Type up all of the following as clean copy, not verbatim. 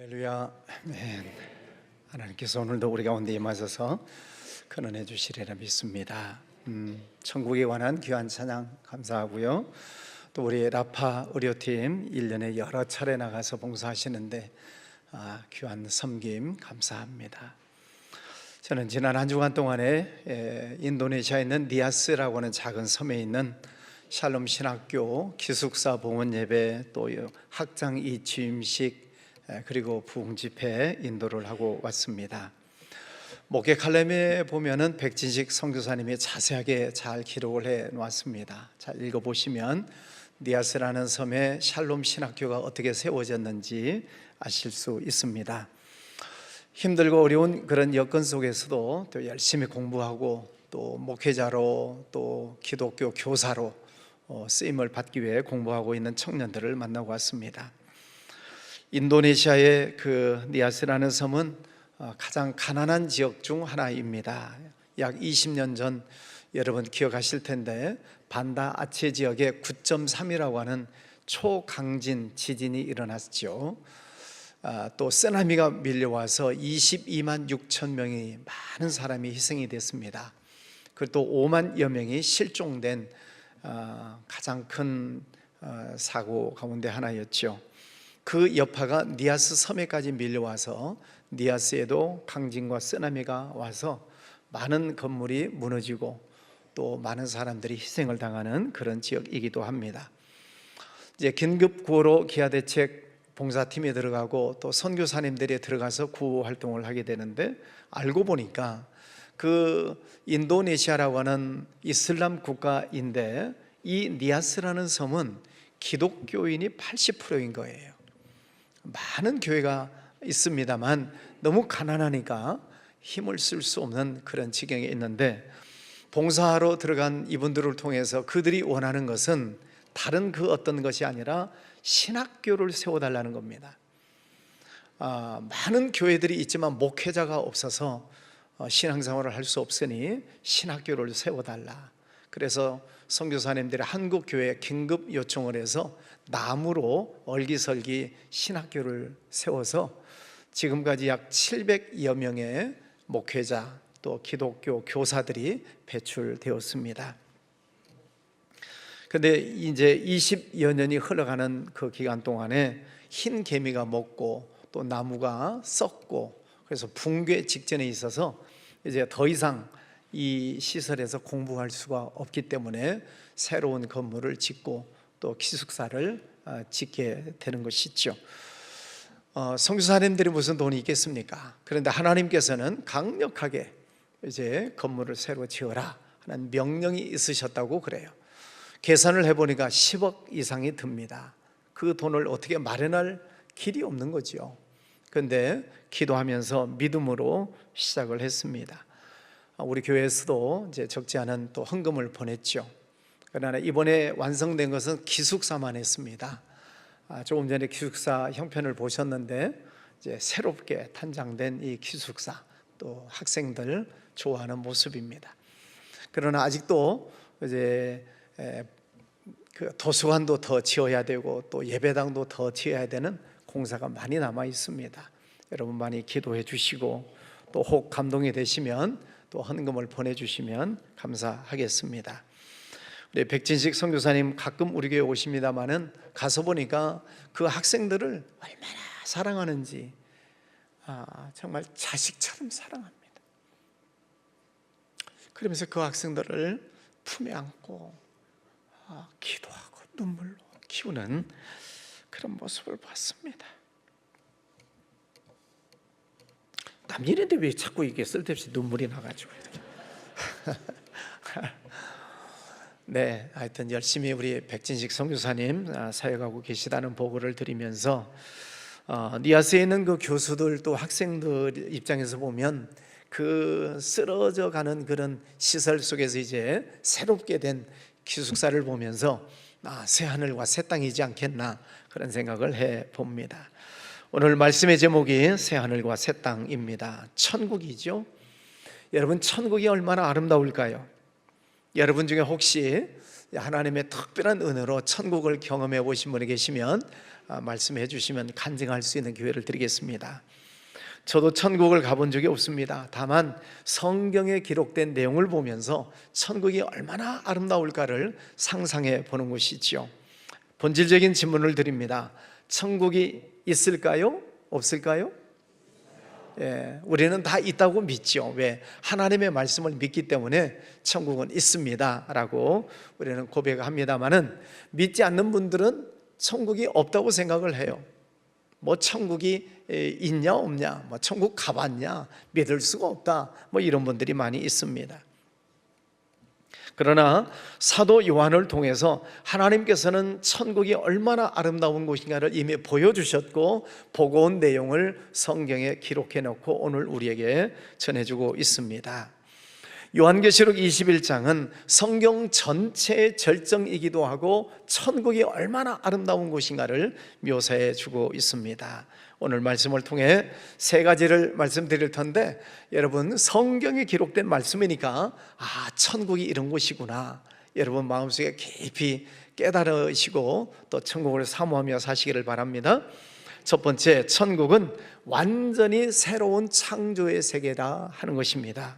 할렐루야. 아멘. 하나님께서 오늘도 우리 가운데 임하셔서 근원해 주시리라 믿습니다. 천국에 관한 귀한 찬양 감사하고요. 또 우리 라파 의료팀 1년에 여러 차례 나가서 봉사하시는데 귀한 섬김 감사합니다. 저는 지난 한 주간 동안에 인도네시아에 있는 니아스라고 하는 작은 섬에 있는 샬롬 신학교 기숙사 봉헌 예배, 또 학장 이취임식, 그리고 부흥 집회 인도를 하고 왔습니다. 목회 칼럼에 보면은 백진식 선교사님이 자세하게 잘 기록을 해 놓았습니다. 잘 읽어보시면 니아스라는 섬에 샬롬 신학교가 어떻게 세워졌는지 아실 수 있습니다. 힘들고 어려운 그런 여건 속에서도 또 열심히 공부하고 또 목회자로 또 기독교 교사로 쓰임을 받기 위해 공부하고 있는 청년들을 만나고 왔습니다. 인도네시아의 그 니아스라는 섬은 가장 가난한 지역 중 하나입니다. 약 20년 전 여러분 기억하실 텐데 반다 아체 지역에 9.3이라고 하는 초강진 지진이 일어났죠. 또 쓰나미가 밀려와서 22만 6천 명이 많은 사람이 희생이 됐습니다. 그리고 또 5만여 명이 실종된 가장 큰 사고 가운데 하나였죠. 그 여파가 니아스 섬에까지 밀려와서 니아스에도 강진과 쓰나미가 와서 많은 건물이 무너지고 또 많은 사람들이 희생을 당하는 그런 지역이기도 합니다. 이제 긴급 구호로 기하대책 봉사팀에 들어가고 또 선교사님들이 들어가서 구호 활동을 하게 되는데, 알고 보니까 그 인도네시아라고 하는 이슬람 국가인데 이 니아스라는 섬은 기독교인이 80%인 거예요. 많은 교회가 있습니다만 너무 가난하니까 힘을 쓸 수 없는 그런 지경에 있는데, 봉사하러 들어간 이분들을 통해서 그들이 원하는 것은 다른 그 어떤 것이 아니라 신학교를 세워달라는 겁니다. 많은 교회들이 있지만 목회자가 없어서 신앙생활을 할 수 없으니 신학교를 세워달라. 그래서 선교사님들이 한국 교회에 긴급 요청을 해서 나무로 얼기설기 신학교를 세워서 지금까지 약 700여 명의 목회자 또 기독교 교사들이 배출되었습니다. 그런데 이제 20여 년이 흘러가는 그 기간 동안에 흰 개미가 먹고 또 나무가 썩고 그래서 붕괴 직전에 있어서 이제 더 이상 이 시설에서 공부할 수가 없기 때문에 새로운 건물을 짓고 또 기숙사를 짓게 되는 것이죠. 선교사님들이 무슨 돈이 있겠습니까? 그런데 하나님께서는 강력하게 이제 건물을 새로 지어라 하는 명령이 있으셨다고 그래요. 계산을 해보니까 10억 이상이 듭니다. 그 돈을 어떻게 마련할 길이 없는 거죠. 그런데 기도하면서 믿음으로 시작을 했습니다. 우리 교회에서도 이제 적지 않은 또 헌금을 보냈죠. 그러나 이번에 완성된 것은 기숙사만 했습니다. 조금 전에 기숙사 형편을 보셨는데 이제 새롭게 탄장된 이 기숙사, 또 학생들 좋아하는 모습입니다. 그러나 아직도 이제 그 도서관도 더 지어야 되고 또 예배당도 더 지어야 되는 공사가 많이 남아 있습니다. 여러분 많이 기도해 주시고 또 혹 감동이 되시면 또 헌금을 보내주시면 감사하겠습니다. 우리 백진식 선교사님 가끔 우리 교회 오십니다마는 가서 보니까 그 학생들을 얼마나 사랑하는지 정말 자식처럼 사랑합니다. 그러면서 그 학생들을 품에 안고 기도하고 눈물로 키우는 그런 모습을 봤습니다. 남 일인데 왜 자꾸 이게 쓸데없이 눈물이 나가지고 네, 하여튼 열심히 우리 백진식 선교사님 사역하고 계시다는 보고를 드리면서 니아스에 있는 그 교수들 또 학생들 입장에서 보면 그 쓰러져 가는 그런 시설 속에서 이제 새롭게 된 기숙사를 보면서 새 하늘과 새 땅이지 않겠나 그런 생각을 해봅니다. 오늘 말씀의 제목이 새 하늘과 새 땅입니다. 천국이죠. 여러분 천국이 얼마나 아름다울까요? 여러분 중에 혹시 하나님의 특별한 은혜로 천국을 경험해 보신 분이 계시면 말씀해 주시면 간증할 수 있는 기회를 드리겠습니다. 저도 천국을 가본 적이 없습니다. 다만 성경에 기록된 내용을 보면서 천국이 얼마나 아름다울까를 상상해 보는 것이지요. 본질적인 질문을 드립니다. 천국이 있을까요? 없을까요? 우리는 다 있다고 믿죠. 왜? 하나님의 말씀을 믿기 때문에 천국은 있습니다 라고 우리는 고백합니다만은, 믿지 않는 분들은 천국이 없다고 생각을 해요. 뭐 천국이 있냐 없냐, 뭐 천국 가봤냐, 믿을 수가 없다, 뭐 이런 분들이 많이 있습니다. 그러나 사도 요한을 통해서 하나님께서는 천국이 얼마나 아름다운 곳인가를 이미 보여주셨고, 보고 온 내용을 성경에 기록해 놓고 오늘 우리에게 전해주고 있습니다. 요한계시록 21장은 성경 전체의 절정이기도 하고 천국이 얼마나 아름다운 곳인가를 묘사해 주고 있습니다. 오늘 말씀을 통해 세 가지를 말씀드릴 텐데, 여러분 성경에 기록된 말씀이니까 천국이 이런 곳이구나, 여러분 마음속에 깊이 깨달으시고 또 천국을 사모하며 사시기를 바랍니다. 첫 번째, 천국은 완전히 새로운 창조의 세계다 하는 것입니다.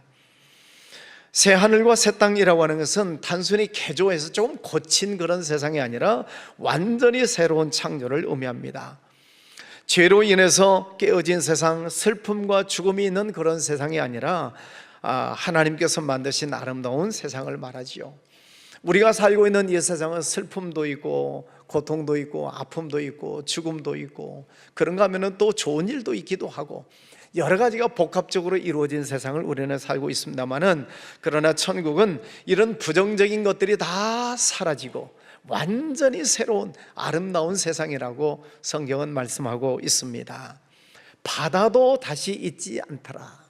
새 하늘과 새 땅이라고 하는 것은 단순히 개조해서 조금 고친 그런 세상이 아니라 완전히 새로운 창조를 의미합니다. 죄로 인해서 깨어진 세상, 슬픔과 죽음이 있는 그런 세상이 아니라 하나님께서 만드신 아름다운 세상을 말하지요. 우리가 살고 있는 이 세상은 슬픔도 있고 고통도 있고 아픔도 있고 죽음도 있고, 그런가 하면 또 좋은 일도 있기도 하고 여러 가지가 복합적으로 이루어진 세상을 우리는 살고 있습니다만은, 그러나 천국은 이런 부정적인 것들이 다 사라지고 완전히 새로운 아름다운 세상이라고 성경은 말씀하고 있습니다. 바다도 다시 있지 않더라.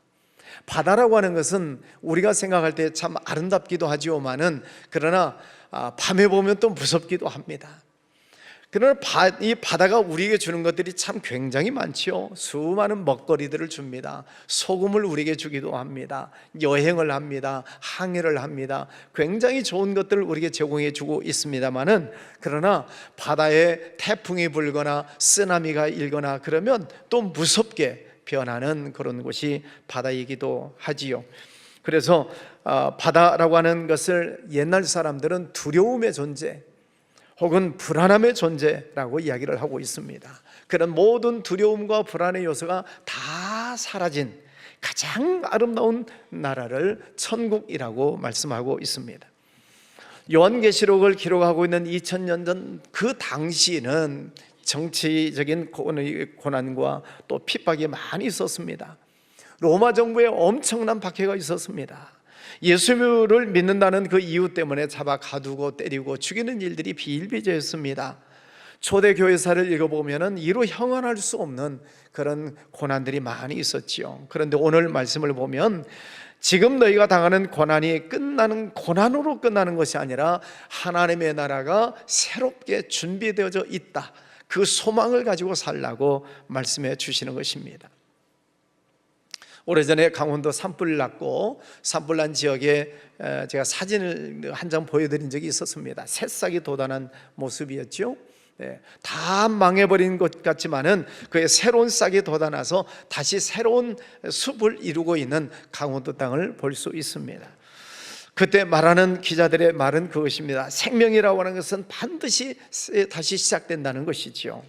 바다라고 하는 것은 우리가 생각할 때 참 아름답기도 하지만은, 그러나 밤에 보면 또 무섭기도 합니다. 그러나 이 바다가 우리에게 주는 것들이 참 굉장히 많지요. 수많은 먹거리들을 줍니다. 소금을 우리에게 주기도 합니다. 여행을 합니다. 항해를 합니다. 굉장히 좋은 것들을 우리에게 제공해 주고 있습니다만은, 그러나 바다에 태풍이 불거나 쓰나미가 일거나 그러면 또 무섭게 변하는 그런 곳이 바다이기도 하지요. 그래서 바다라고 하는 것을 옛날 사람들은 두려움의 존재 혹은 불안함의 존재라고 이야기를 하고 있습니다. 그런 모든 두려움과 불안의 요소가 다 사라진 가장 아름다운 나라를 천국이라고 말씀하고 있습니다. 요한계시록을 기록하고 있는 2000년 전 그 당시에는 정치적인 고난과 또 핍박이 많이 있었습니다. 로마 정부에 엄청난 박해가 있었습니다. 예수를 믿는다는 그 이유 때문에 잡아 가두고 때리고 죽이는 일들이 비일비재했습니다. 초대 교회사를 읽어보면 이로 형언할 수 없는 그런 고난들이 많이 있었지요. 그런데 오늘 말씀을 보면 지금 너희가 당하는 고난이 끝나는 고난으로 끝나는 것이 아니라 하나님의 나라가 새롭게 준비되어져 있다, 그 소망을 가지고 살라고 말씀해 주시는 것입니다. 오래전에 강원도 산불 났고 산불 난 지역에 제가 사진을 한 장 보여드린 적이 있었습니다. 새싹이 돋아난 모습이었죠. 다 망해버린 것 같지만은 그의 새로운 싹이 돋아나서 다시 새로운 숲을 이루고 있는 강원도 땅을 볼 수 있습니다. 그때 말하는 기자들의 말은 그것입니다. 생명이라고 하는 것은 반드시 다시 시작된다는 것이지요.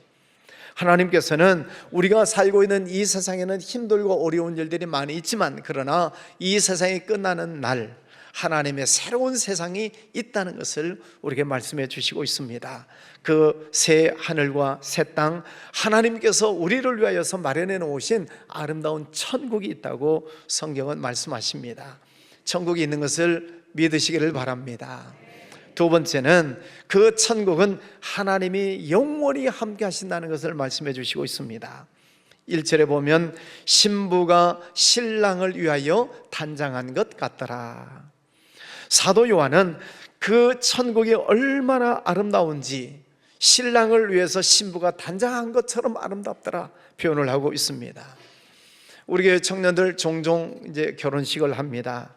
하나님께서는 우리가 살고 있는 이 세상에는 힘들고 어려운 일들이 많이 있지만, 그러나 이 세상이 끝나는 날 하나님의 새로운 세상이 있다는 것을 우리에게 말씀해 주시고 있습니다. 그 새 하늘과 새 땅, 하나님께서 우리를 위하여서 마련해 놓으신 아름다운 천국이 있다고 성경은 말씀하십니다. 천국이 있는 것을 믿으시기를 바랍니다. 두 번째는 그 천국은 하나님이 영원히 함께 하신다는 것을 말씀해 주시고 있습니다. 1절에 보면 신부가 신랑을 위하여 단장한 것 같더라. 사도 요한은 그 천국이 얼마나 아름다운지 신랑을 위해서 신부가 단장한 것처럼 아름답더라 표현을 하고 있습니다. 우리 교회 청년들 종종 이제 결혼식을 합니다.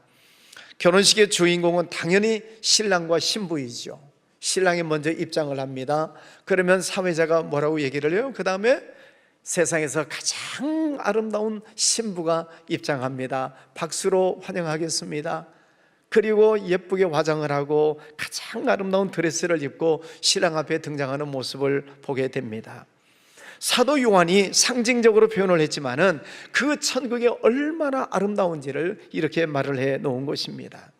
결혼식의 주인공은 당연히 신랑과 신부이죠. 신랑이 먼저 입장을 합니다. 그러면 사회자가 뭐라고 얘기를 해요? 그 다음에 세상에서 가장 아름다운 신부가 입장합니다. 박수로 환영하겠습니다. 그리고 예쁘게 화장을 하고 가장 아름다운 드레스를 입고 신랑 앞에 등장하는 모습을 보게 됩니다. 사도 요한이 상징적으로 표현을 했지만은 그 천국이 얼마나 아름다운지를 이렇게 말을 해 놓은 것입니다.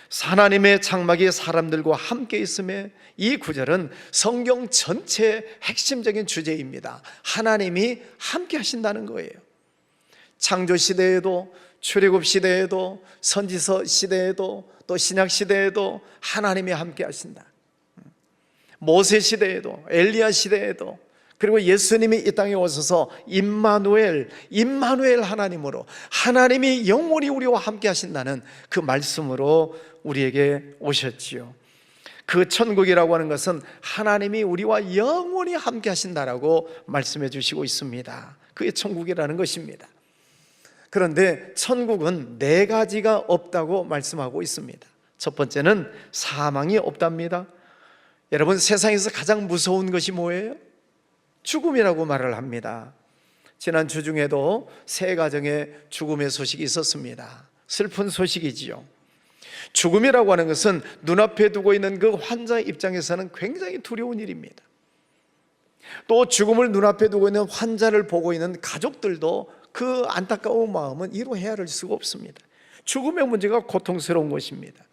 하나님의 장막이 사람들과 함께 있음에, 이 구절은 성경 전체의 핵심적인 주제입니다. 하나님이 함께 하신다는 거예요. 창조 시대에도, 출애굽 시대에도, 선지서 시대에도, 또 신약 시대에도 하나님이 함께 하신다. 모세 시대에도, 엘리야 시대에도, 그리고 예수님이 이 땅에 오셔서 임마누엘 하나님으로, 하나님이 영원히 우리와 함께 하신다는 그 말씀으로 우리에게 오셨지요. 그 천국이라고 하는 것은 하나님이 우리와 영원히 함께 하신다라고 말씀해 주시고 있습니다. 그게 천국이라는 것입니다. 그런데 천국은 4가지가 없다고 말씀하고 있습니다. 첫 번째는 사망이 없답니다. 여러분, 세상에서 가장 무서운 것이 뭐예요? 죽음이라고 말을 합니다. 지난 주 중에도 3가정의 죽음의 소식이 있었습니다. 슬픈 소식이지요. 죽음이라고 하는 것은 눈앞에 두고 있는 그 환자 입장에서는 굉장히 두려운 일입니다. 또 죽음을 눈앞에 두고 있는 환자를 보고 있는 가족들도 그 안타까운 마음은 이루 헤아릴 수가 없습니다. 죽음의 문제가 고통스러운 것입니다.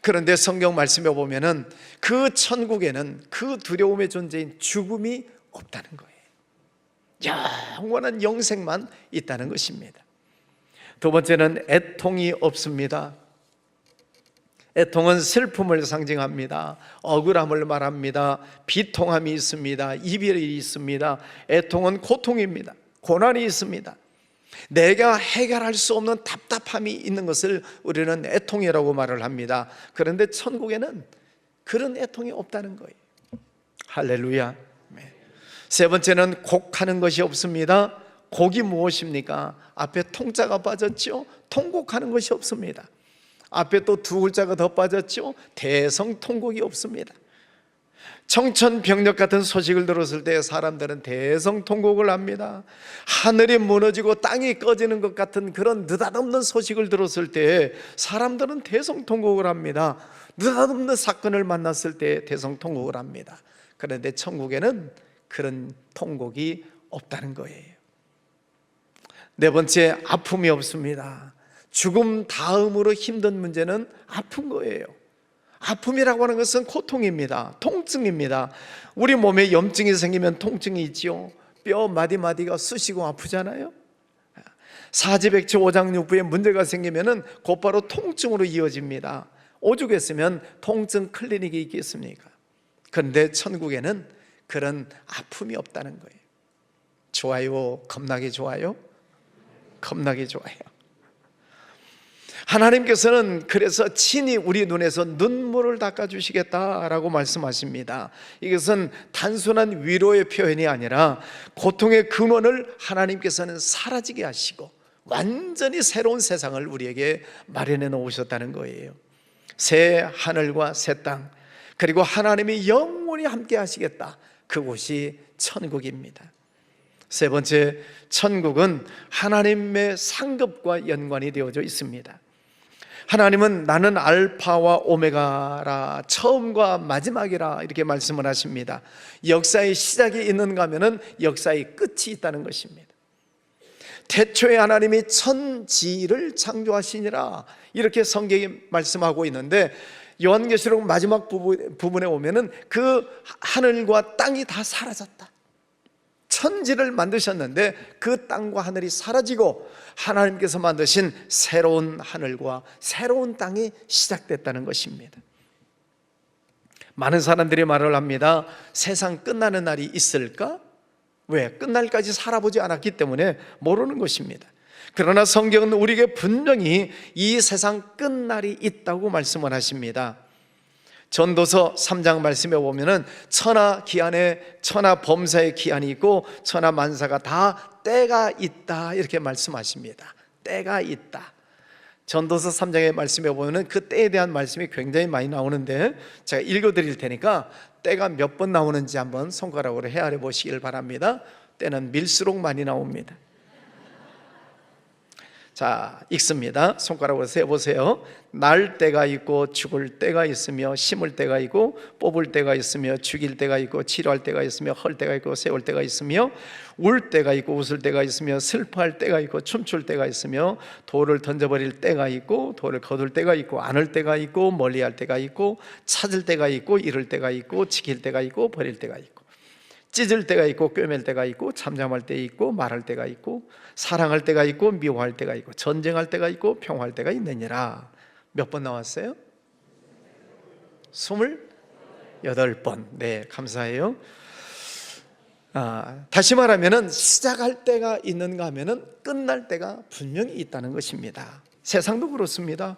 그런데 성경 말씀에 보면은 그 천국에는 그 두려움의 존재인 죽음이 없다는 거예요. 영원한 영생만 있다는 것입니다. 두 번째는 애통이 없습니다. 애통은 슬픔을 상징합니다. 억울함을 말합니다. 비통함이 있습니다. 이별이 있습니다. 애통은 고통입니다. 고난이 있습니다. 내가 해결할 수 없는 답답함이 있는 것을 우리는 애통이라고 말을 합니다. 그런데 천국에는 그런 애통이 없다는 거예요. 할렐루야. 세 번째는 곡하는 것이 없습니다. 곡이 무엇입니까? 앞에 통자가 빠졌죠. 통곡하는 것이 없습니다. 앞에 또 2글자가 더 빠졌죠. 대성통곡이 없습니다. 청천벽력 같은 소식을 들었을 때 사람들은 대성통곡을 합니다. 하늘이 무너지고 땅이 꺼지는 것 같은 그런 느닷없는 소식을 들었을 때 사람들은 대성통곡을 합니다. 느닷없는 사건을 만났을 때 대성통곡을 합니다. 그런데 천국에는 그런 통곡이 없다는 거예요. 네 번째, 아픔이 없습니다. 죽음 다음으로 힘든 문제는 아픈 거예요. 아픔이라고 하는 것은 고통입니다. 통증입니다. 우리 몸에 염증이 생기면 통증이 있지요. 뼈 마디마디가 쑤시고 아프잖아요. 사지백체 오장육부에 문제가 생기면 곧바로 통증으로 이어집니다. 오죽했으면 통증 클리닉이 있겠습니까? 그런데 천국에는 그런 아픔이 없다는 거예요. 좋아요? 겁나게 좋아요? 겁나게 좋아요. 하나님께서는 그래서 친히 우리 눈에서 눈물을 닦아주시겠다라고 말씀하십니다. 이것은 단순한 위로의 표현이 아니라 고통의 근원을 하나님께서는 사라지게 하시고 완전히 새로운 세상을 우리에게 마련해 놓으셨다는 거예요. 새 하늘과 새 땅, 그리고 하나님이 영원히 함께 하시겠다. 그곳이 천국입니다. 세 번째, 천국은 하나님의 상급과 연관이 되어져 있습니다. 하나님은 나는 알파와 오메가라, 처음과 마지막이라 이렇게 말씀을 하십니다. 역사의 시작이 있는가 하면은 역사의 끝이 있다는 것입니다. 태초에 하나님이 천지를 창조하시니라 이렇게 성경이 말씀하고 있는데, 요한계시록 마지막 부분에 오면은 그 하늘과 땅이 다 사라졌다. 천지를 만드셨는데 그 땅과 하늘이 사라지고 하나님께서 만드신 새로운 하늘과 새로운 땅이 시작됐다는 것입니다. 많은 사람들이 말을 합니다. 세상 끝나는 날이 있을까? 왜? 끝날까지 살아보지 않았기 때문에 모르는 것입니다. 그러나 성경은 우리에게 분명히 이 세상 끝날이 있다고 말씀을 하십니다. 전도서 3장 말씀에 보면은 천하 기한에, 천하 범사의 기한이 있고 천하 만사가 다 때가 있다 이렇게 말씀하십니다. 때가 있다. 전도서 3장의 말씀에 보면 그 때에 대한 말씀이 굉장히 많이 나오는데, 제가 읽어드릴 테니까 때가 몇 번 나오는지 한번 손가락으로 헤아려 보시길 바랍니다. 때는 밀수록 많이 나옵니다. 자, 읽습니다. 손가락으로 세보세요. 날 때가 있고 죽을 때가 있으며, 심을 때가 있고 뽑을 때가 있으며, 죽일 때가 있고 치료할 때가 있으며, 헐 때가 있고 세울 때가 있으며, 울 때가 있고 웃을 때가 있으며, 슬퍼할 때가 있고 춤출 때가 있으며, 돌을 던져버릴 때가 있고 돌을 거둘 때가 있고, 안을 때가 있고 멀리할 때가 있고, 찾을 때가 있고 잃을 때가 있고, 지킬 때가 있고 버릴 때가 있고, 찢을 때가 있고 꿰맬 때가 있고, 참잠할 때 있고 말할 때가 있고, 사랑할 때가 있고 미워할 때가 있고, 전쟁할 때가 있고 평화할 때가 있느니라. 몇 번 나왔어요? 28번. 네, 감사해요. 다시 말하면 시작할 때가 있는가 하면 끝날 때가 분명히 있다는 것입니다. 세상도 그렇습니다.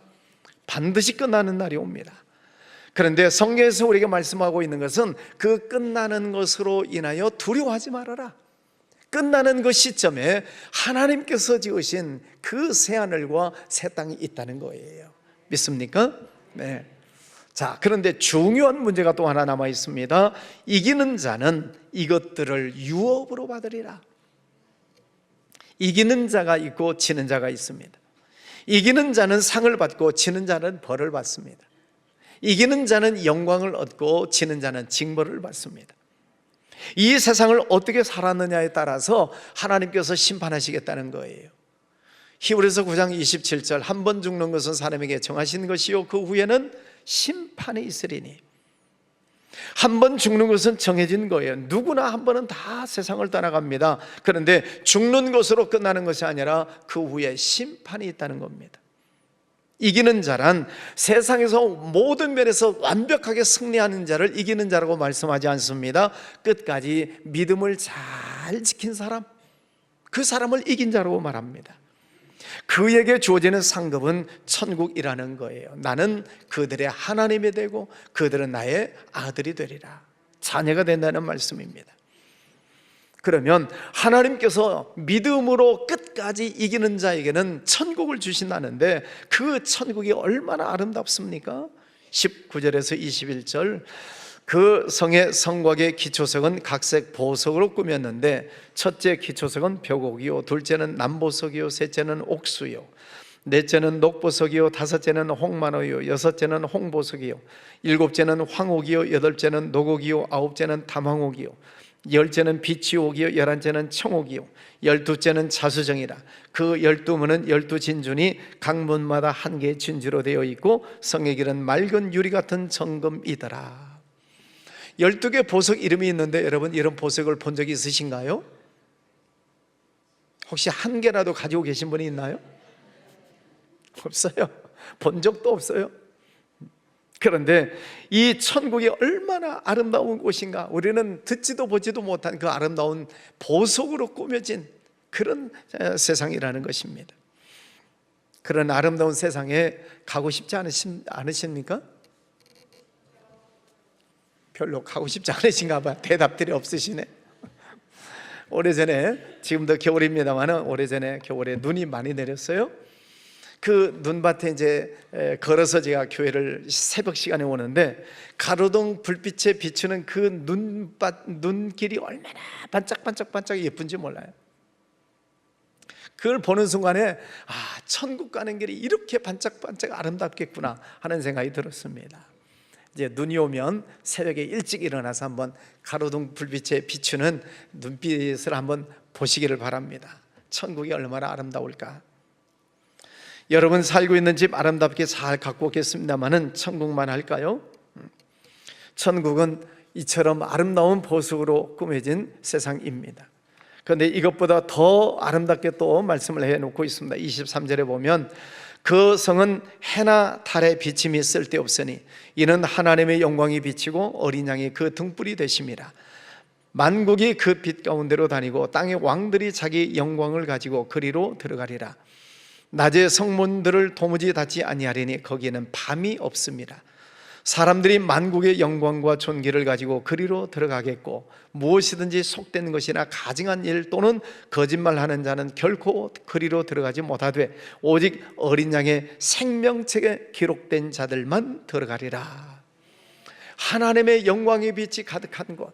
반드시 끝나는 날이 옵니다. 그런데 성경에서 우리에게 말씀하고 있는 것은 그 끝나는 것으로 인하여 두려워하지 말아라. 끝나는 그 시점에 하나님께서 지으신 그 새하늘과 새 땅이 있다는 거예요. 믿습니까? 네. 자, 그런데 중요한 문제가 또 하나 남아 있습니다. 이기는 자는 이것들을 유업으로 받으리라. 이기는 자가 있고 지는 자가 있습니다. 이기는 자는 상을 받고 지는 자는 벌을 받습니다. 이기는 자는 영광을 얻고 지는 자는 징벌을 받습니다. 이 세상을 어떻게 살았느냐에 따라서 하나님께서 심판하시겠다는 거예요. 히브리서 9장 27절, 한 번 죽는 것은 사람에게 정하신 것이요 그 후에는 심판이 있으리니. 한 번 죽는 것은 정해진 거예요. 누구나 한 번은 다 세상을 떠나갑니다. 그런데 죽는 것으로 끝나는 것이 아니라 그 후에 심판이 있다는 겁니다. 이기는 자란 세상에서 모든 면에서 완벽하게 승리하는 자를 이기는 자라고 말씀하지 않습니다. 끝까지 믿음을 잘 지킨 사람, 그 사람을 이긴 자라고 말합니다. 그에게 주어지는 상급은 천국이라는 거예요. 나는 그들의 하나님이 되고 그들은 나의 아들이 되리라. 자녀가 된다는 말씀입니다. 그러면 하나님께서 믿음으로 끝까지 이기는 자에게는 천국을 주신다는데, 그 천국이 얼마나 아름답습니까? 19절에서 21절, 그 성의 성곽의 기초석은 각색 보석으로 꾸몄는데, 첫째 기초석은 벽옥이요, 둘째는 남보석이요, 셋째는 옥수요, 넷째는 녹보석이요, 다섯째는 홍만호요, 여섯째는 홍보석이요, 일곱째는 황옥이요, 여덟째는 녹옥이요, 아홉째는 담황옥이요, 열째는 비치옥이요, 열한째는 청옥이요, 열두째는 자수정이라. 그 12문은 12진준이 각 문마다 한 개의 진주로 되어 있고 성의 길은 맑은 유리 같은 정금이더라. 12개 보석 이름이 있는데, 여러분 이런 보석을 본 적이 있으신가요? 혹시 한 개라도 가지고 계신 분이 있나요? 없어요. 본 적도 없어요. 그런데 이 천국이 얼마나 아름다운 곳인가, 우리는 듣지도 보지도 못한 그 아름다운 보석으로 꾸며진 그런 세상이라는 것입니다. 그런 아름다운 세상에 가고 싶지 않으십니까? 별로 가고 싶지 않으신가 봐. 대답들이 없으시네. 오래전에, 지금도 겨울입니다만 오래전에 겨울에 눈이 많이 내렸어요. 그 눈밭에 이제 걸어서 제가 교회를 새벽 시간에 오는데, 가로등 불빛에 비추는 그 눈길이 얼마나 반짝반짝 예쁜지 몰라요. 그걸 보는 순간에 천국 가는 길이 이렇게 반짝반짝 아름답겠구나 하는 생각이 들었습니다. 이제 눈이 오면 새벽에 일찍 일어나서 한번 가로등 불빛에 비추는 눈빛을 한번 보시기를 바랍니다. 천국이 얼마나 아름다울까. 여러분 살고 있는 집 아름답게 잘 갖고 오겠습니다마는 천국만 할까요? 천국은 이처럼 아름다운 보석으로 꾸며진 세상입니다. 그런데 이것보다 더 아름답게 또 말씀을 해놓고 있습니다. 23절에 보면 그 성은 해나 달의 비침이 쓸데없으니 이는 하나님의 영광이 비치고 어린 양이 그 등불이 되심이라. 만국이 그 빛 가운데로 다니고 땅의 왕들이 자기 영광을 가지고 그리로 들어가리라. 낮에 성문들을 도무지 닫지 아니하리니 거기에는 밤이 없습니다. 사람들이 만국의 영광과 존귀를 가지고 그리로 들어가겠고, 무엇이든지 속된 것이나 가증한 일 또는 거짓말하는 자는 결코 그리로 들어가지 못하되 오직 어린 양의 생명책에 기록된 자들만 들어가리라. 하나님의 영광의 빛이 가득한 곳,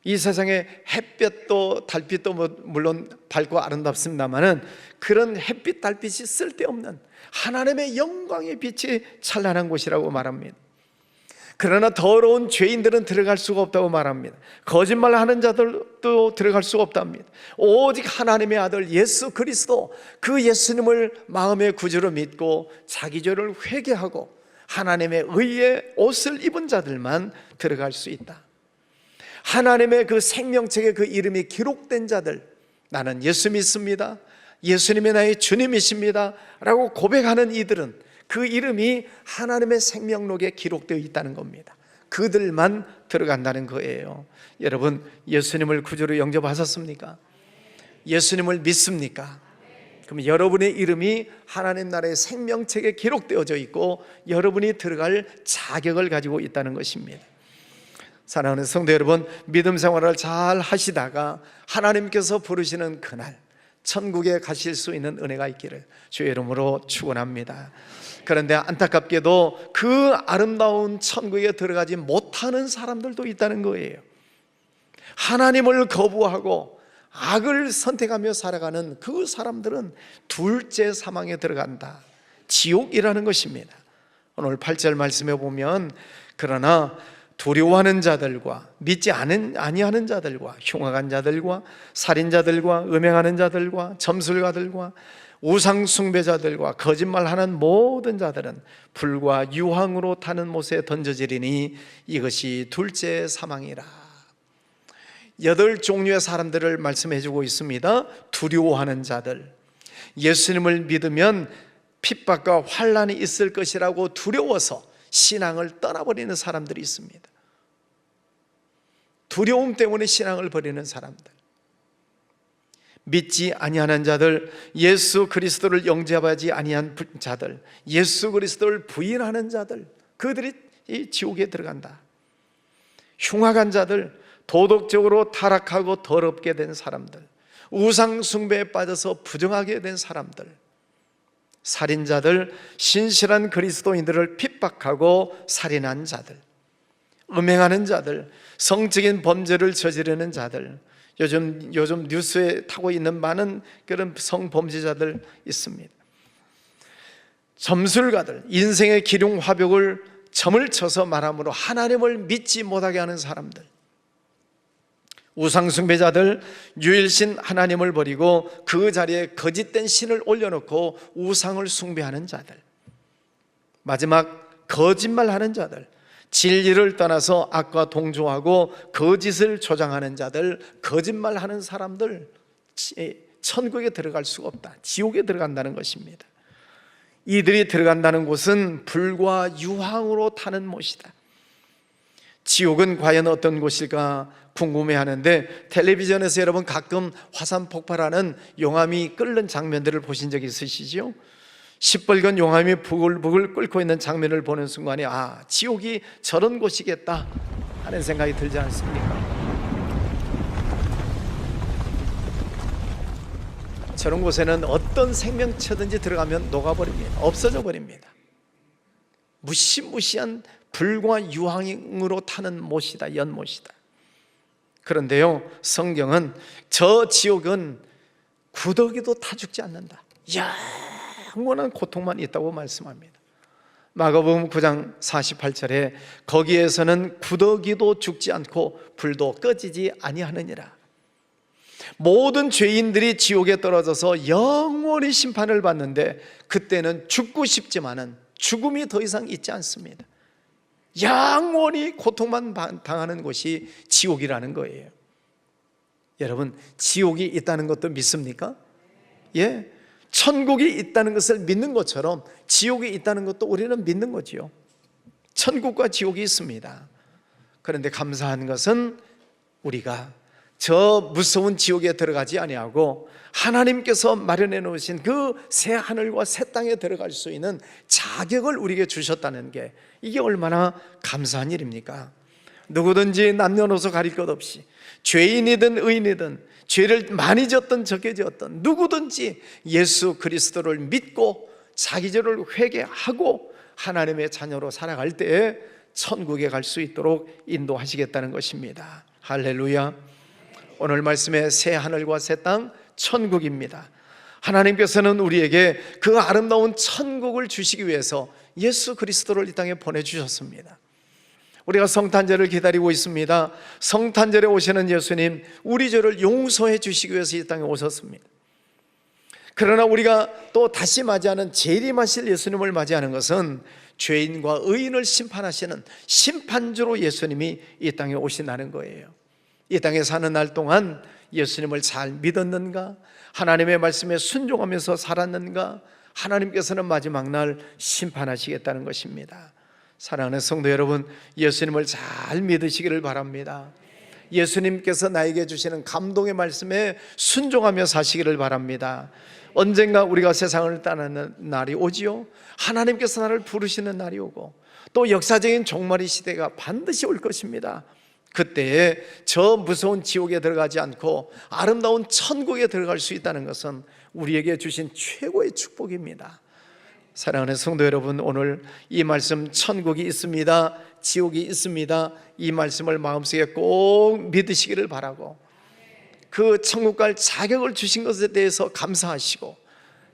이 세상에 햇볕도 달빛도 물론 밝고 아름답습니다만은 그런 햇빛 달빛이 쓸데없는 하나님의 영광의 빛이 찬란한 곳이라고 말합니다. 그러나 더러운 죄인들은 들어갈 수가 없다고 말합니다. 거짓말하는 자들도 들어갈 수가 없답니다. 오직 하나님의 아들 예수 그리스도, 그 예수님을 마음의 구주로 믿고 자기 죄를 회개하고 하나님의 의의 옷을 입은 자들만 들어갈 수 있다. 하나님의 그 생명책에 그 이름이 기록된 자들, 나는 예수 믿습니다, 예수님이 나의 주님이십니다 라고 고백하는 이들은 그 이름이 하나님의 생명록에 기록되어 있다는 겁니다. 그들만 들어간다는 거예요. 여러분, 예수님을 구주로 영접하셨습니까? 예수님을 믿습니까? 그럼 여러분의 이름이 하나님 나라의 생명책에 기록되어져 있고 여러분이 들어갈 자격을 가지고 있다는 것입니다. 사랑하는 성도 여러분, 믿음 생활을 잘 하시다가 하나님께서 부르시는 그날 천국에 가실 수 있는 은혜가 있기를 주의 이름으로 축원합니다. 그런데 안타깝게도 그 아름다운 천국에 들어가지 못하는 사람들도 있다는 거예요. 하나님을 거부하고 악을 선택하며 살아가는 그 사람들은 둘째 사망에 들어간다, 지옥이라는 것입니다. 오늘 8절 말씀에 보면, 그러나 두려워하는 자들과 믿지 아니하는 자들과 흉악한 자들과 살인자들과 음행하는 자들과 점술가들과 우상 숭배자들과 거짓말하는 모든 자들은 불과 유황으로 타는 못에 던져지리니 이것이 둘째 사망이라. 8종류의 사람들을 말씀해 주고 있습니다. 두려워하는 자들, 예수님을 믿으면 핍박과 환난이 있을 것이라고 두려워서 신앙을 떠나버리는 사람들이 있습니다. 두려움 때문에 신앙을 버리는 사람들, 믿지 아니하는 자들, 예수 그리스도를 영접하지 아니한 자들, 예수 그리스도를 부인하는 자들, 그들이 이 지옥에 들어간다. 흉악한 자들, 도덕적으로 타락하고 더럽게 된 사람들, 우상 숭배에 빠져서 부정하게 된 사람들, 살인자들, 신실한 그리스도인들을 핍박하고 살인한 자들, 음행하는 자들, 성적인 범죄를 저지르는 자들, 요즘 뉴스에 타고 있는 많은 그런 성범죄자들 있습니다. 점술가들, 인생의 기륭 화벽을 점을 쳐서 말함으로 하나님을 믿지 못하게 하는 사람들, 우상숭배자들, 유일신 하나님을 버리고 그 자리에 거짓된 신을 올려놓고 우상을 숭배하는 자들, 마지막 거짓말하는 자들, 진리를 떠나서 악과 동조하고 거짓을 조장하는 자들, 거짓말하는 사람들, 천국에 들어갈 수가 없다, 지옥에 들어간다는 것입니다. 이들이 들어간다는 곳은 불과 유황으로 타는 못이다. 지옥은 과연 어떤 곳일까 궁금해하는데, 텔레비전에서 여러분 가끔 화산 폭발하는 용암이 끓는 장면들을 보신 적 있으시죠? 시뻘건 용암이 부글부글 끓고 있는 장면을 보는 순간에 아, 지옥이 저런 곳이겠다 하는 생각이 들지 않습니까? 저런 곳에는 어떤 생명체든지 들어가면 녹아버립니다. 없어져 버립니다. 무시무시한 불과 유황으로 타는 못이다, 연못이다. 그런데요, 성경은 저 지옥은 구더기도 타 죽지 않는다, 영원한 고통만 있다고 말씀합니다. 마가복음 9장 48절에 거기에서는 구더기도 죽지 않고 불도 꺼지지 아니하느니라. 모든 죄인들이 지옥에 떨어져서 영원히 심판을 받는데 그때는 죽고 싶지만은 죽음이 더 이상 있지 않습니다. 영원히 고통만 당하는 곳이 지옥이라는 거예요. 여러분, 지옥이 있다는 것도 믿습니까? 예, 천국이 있다는 것을 믿는 것처럼 지옥이 있다는 것도 우리는 믿는 거지요. 천국과 지옥이 있습니다. 그런데 감사한 것은 우리가 저 무서운 지옥에 들어가지 아니하고 하나님께서 마련해 놓으신 그 새 하늘과 새 땅에 들어갈 수 있는 자격을 우리에게 주셨다는 게 이게 얼마나 감사한 일입니까? 누구든지 남녀노소 가릴 것 없이 죄인이든 의인이든 죄를 많이 지었든 적게 지었든 누구든지 예수 그리스도를 믿고 자기 죄를 회개하고 하나님의 자녀로 살아갈 때에 천국에 갈 수 있도록 인도하시겠다는 것입니다. 할렐루야. 오늘 말씀의 새 하늘과 새 땅, 천국입니다. 하나님께서는 우리에게 그 아름다운 천국을 주시기 위해서 예수 그리스도를 이 땅에 보내주셨습니다. 우리가 성탄절을 기다리고 있습니다. 성탄절에 오시는 예수님, 우리 죄를 용서해 주시기 위해서 이 땅에 오셨습니다. 그러나 우리가 또 다시 맞이하는 재림하실 예수님을 맞이하는 것은 죄인과 의인을 심판하시는 심판주로 예수님이 이 땅에 오신다는 거예요. 이 땅에 사는 날 동안 예수님을 잘 믿었는가? 하나님의 말씀에 순종하면서 살았는가? 하나님께서는 마지막 날 심판하시겠다는 것입니다. 사랑하는 성도 여러분, 예수님을 잘 믿으시기를 바랍니다. 예수님께서 나에게 주시는 감동의 말씀에 순종하며 사시기를 바랍니다. 언젠가 우리가 세상을 떠나는 날이 오지요. 하나님께서 나를 부르시는 날이 오고 또 역사적인 종말의 시대가 반드시 올 것입니다. 그때에 저 무서운 지옥에 들어가지 않고 아름다운 천국에 들어갈 수 있다는 것은 우리에게 주신 최고의 축복입니다. 사랑하는 성도 여러분, 오늘 이 말씀 천국이 있습니다, 지옥이 있습니다, 이 말씀을 마음속에 꼭 믿으시기를 바라고 그 천국 갈 자격을 주신 것에 대해서 감사하시고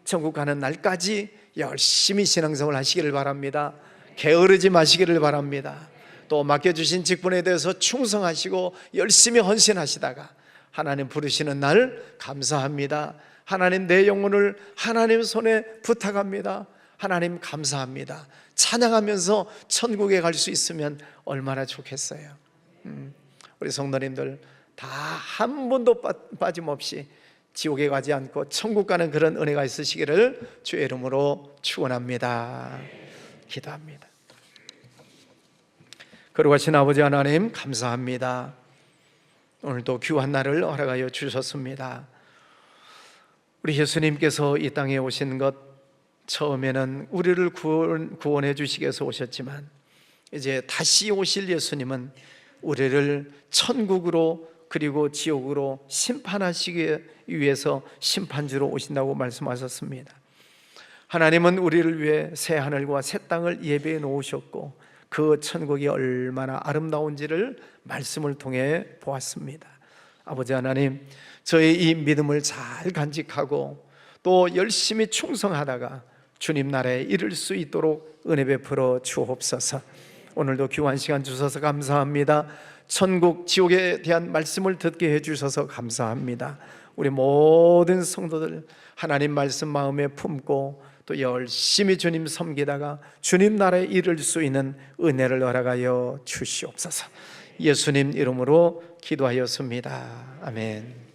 천국 가는 날까지 열심히 신앙생활 하시기를 바랍니다. 게으르지 마시기를 바랍니다. 또 맡겨주신 직분에 대해서 충성하시고 열심히 헌신하시다가 하나님 부르시는 날 감사합니다. 하나님, 내 영혼을 하나님 손에 부탁합니다. 하나님 감사합니다. 찬양하면서 천국에 갈 수 있으면 얼마나 좋겠어요. 우리 성도님들 다 한 번도 빠짐없이 지옥에 가지 않고 천국 가는 그런 은혜가 있으시기를 주의 이름으로 축원합니다. 기도합니다. 거룩하신 아버지 하나님, 감사합니다. 오늘도 귀한 날을 허락하여 주셨습니다. 우리 예수님께서 이 땅에 오신 것, 처음에는 우리를 구원해 주시기 위해서 오셨지만 이제 다시 오실 예수님은 우리를 천국으로 그리고 지옥으로 심판하시기 위해서 심판주로 오신다고 말씀하셨습니다. 하나님은 우리를 위해 새 하늘과 새 땅을 예배해 놓으셨고 그 천국이 얼마나 아름다운지를 말씀을 통해 보았습니다. 아버지 하나님, 저의 이 믿음을 잘 간직하고 또 열심히 충성하다가 주님 나라에 이를 수 있도록 은혜 베풀어 주옵소서. 오늘도 귀한 시간 주셔서 감사합니다. 천국 지옥에 대한 말씀을 듣게 해주셔서 감사합니다. 우리 모든 성도들 하나님 말씀 마음에 품고 또 열심히 주님 섬기다가 주님 나라에 이를 수 있는 은혜를 허락하여 주시옵소서. 예수님 이름으로 기도하였습니다. 아멘.